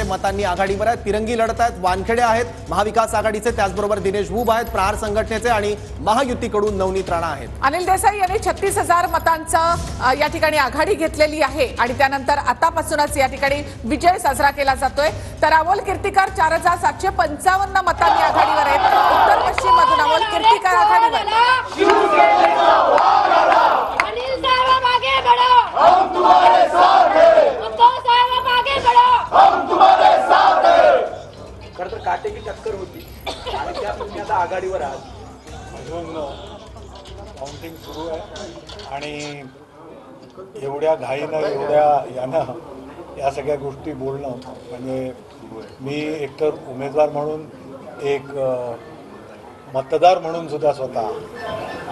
मतांनी आघाडीवर आहेत, तिरंगी लढत आहेत, वानखेडे आहेत महाविकास आघाडीचे, त्याचबरोबर दिनेश भूब आहेत प्रहार संघटनेचे आणि महायुतीकडून नवनीत राणा आहेत। अनिल देसाई यांनी 36,000 मतांचा या ठिकाणी आघाडी घेतलेली आहे आणि त्यानंतर आतापासूनच या ठिकाणी विजय साजरा केला जातोय। तर अमोल कीर्तिकर 4,755 मतांनी आघाडीवर आहेत। उत्तर पश्चिम मधून अमोल कीर्तिकर आघाडीवर। हम तुम्हारे साथ हैं, उद्धव साहब आगे बढ़ो, हम तुम्हारे साथ हैं। खरं तर काटेकी टक्कर होती आणि त्या तुम्ही आता आघाडीवर आहात। अजून काउंटिंग सुरू आहे आणि एवढ्या घाईनं एवढ्या यानं या सगळ्या गोष्टी बोलणं म्हणजे मी एकतर उमेदवार म्हणून एक मतदार म्हणून सुद्धा स्वतः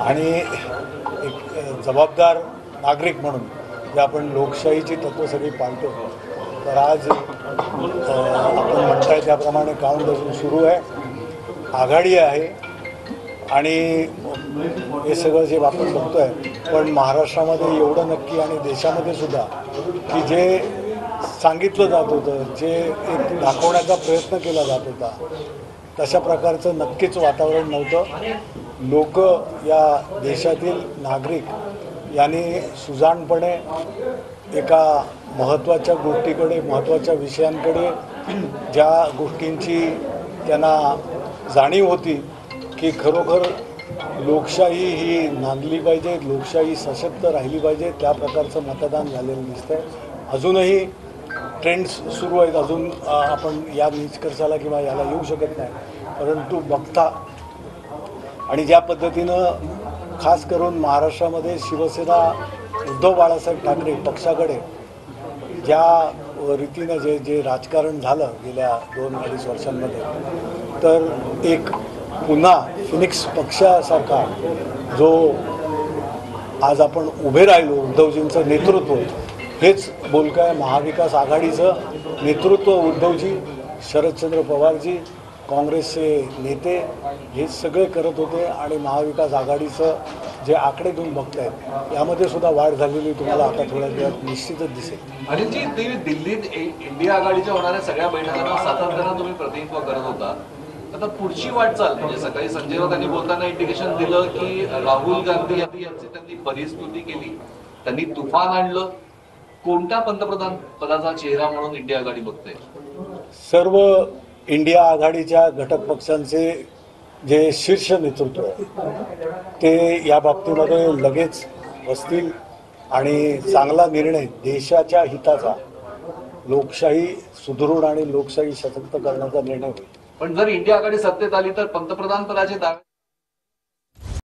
आणि एक जबाबदार नागरिक म्हणून जे आपण लोकशाहीची तत्त्व सगळी पाळतो तर आज आपण म्हणताय त्याप्रमाणे काउंट अजून सुरू आहे, आघाडी आहे आणि हे सगळं जे आपण बघतोय। पण महाराष्ट्रामध्ये एवढं नक्की आणि देशामध्ये सुद्धा की जे सांगितलं जात होतं, जे एक दाखवण्याचा प्रयत्न केला जात होता तशा प्रकारचं नक्कीच वातावरण नव्हतं। लोक या देशातील नागरिक यांनी सुजाणपणे एका महत्त्वाच्या गोष्टीकडे महत्त्वाच्या विषयांकडे ज्या गोष्टींची त्यांना जाणीव होती की खरोखर लोकशाही ही नांदली पाहिजे, लोकशाही सशक्त राहिली पाहिजे, त्या प्रकारचं मतदान झालेलं दिसतंय। अजूनही ट्रेंड्स सुरू आहेत, अजून आपण या निष्कर्षाला किंवा याला येऊ शकत नाही, परंतु बघता आणि ज्या पद्धतीनं खास करून महाराष्ट्रामध्ये शिवसेना उद्धव बाळासाहेब ठाकरे पक्षाकडे ज्या रीतीनं जे राजकारण झालं गेल्या 2-2.5 वर्षांमध्ये तर एक पुन्हा फिनिक्स पक्षासारखा जो आज आपण उभे राहिलो, उद्धवजींचं नेतृत्व हेच बोलकं आहे। महाविकास आघाडीचं नेतृत्व उद्धवजी, शरदचंद्र पवारजी, काँग्रेसचे नेते हे सगळे करत होते आणि महाविकास आघाडीचं जे आकडे तुम्ही बघतायत यामध्ये सुद्धा वाढ झालेली तुम्हाला आता थोड्या वेळात निश्चितच दिसेल। आणि जी दिल्लीत इंडिया आघाडीच्या होणाऱ्या सगळ्या बैठकांना सातत्यानं तुम्ही प्रतिनिधित्व करत होता, आता पुढची वाटचाल म्हणजे सकाळी संजय राऊतांनी बोलताना इंडिकेशन दिलं की राहुल गांधी यांची त्यांनी परिस्तुती केली, त्यांनी तुफान आणलं। कोणत्या पंतप्रधान पदाचा चेहरा म्हणून इंडिया आघाडी बघते? सर्व इंडिया आघाडीच्या घटक पक्षांचे जे शीर्ष नेतृत्व ते या बाबतीमध्ये लगेच बसतील आणि चांगला निर्णय देशाच्या हिताचा, लोकशाही सुदृढ आणि लोकशाही सशक्त करण्याचा निर्णय होईल। पण जर इंडिया आघाडी सत्तेत आली तर पंतप्रधान पदाचे दावे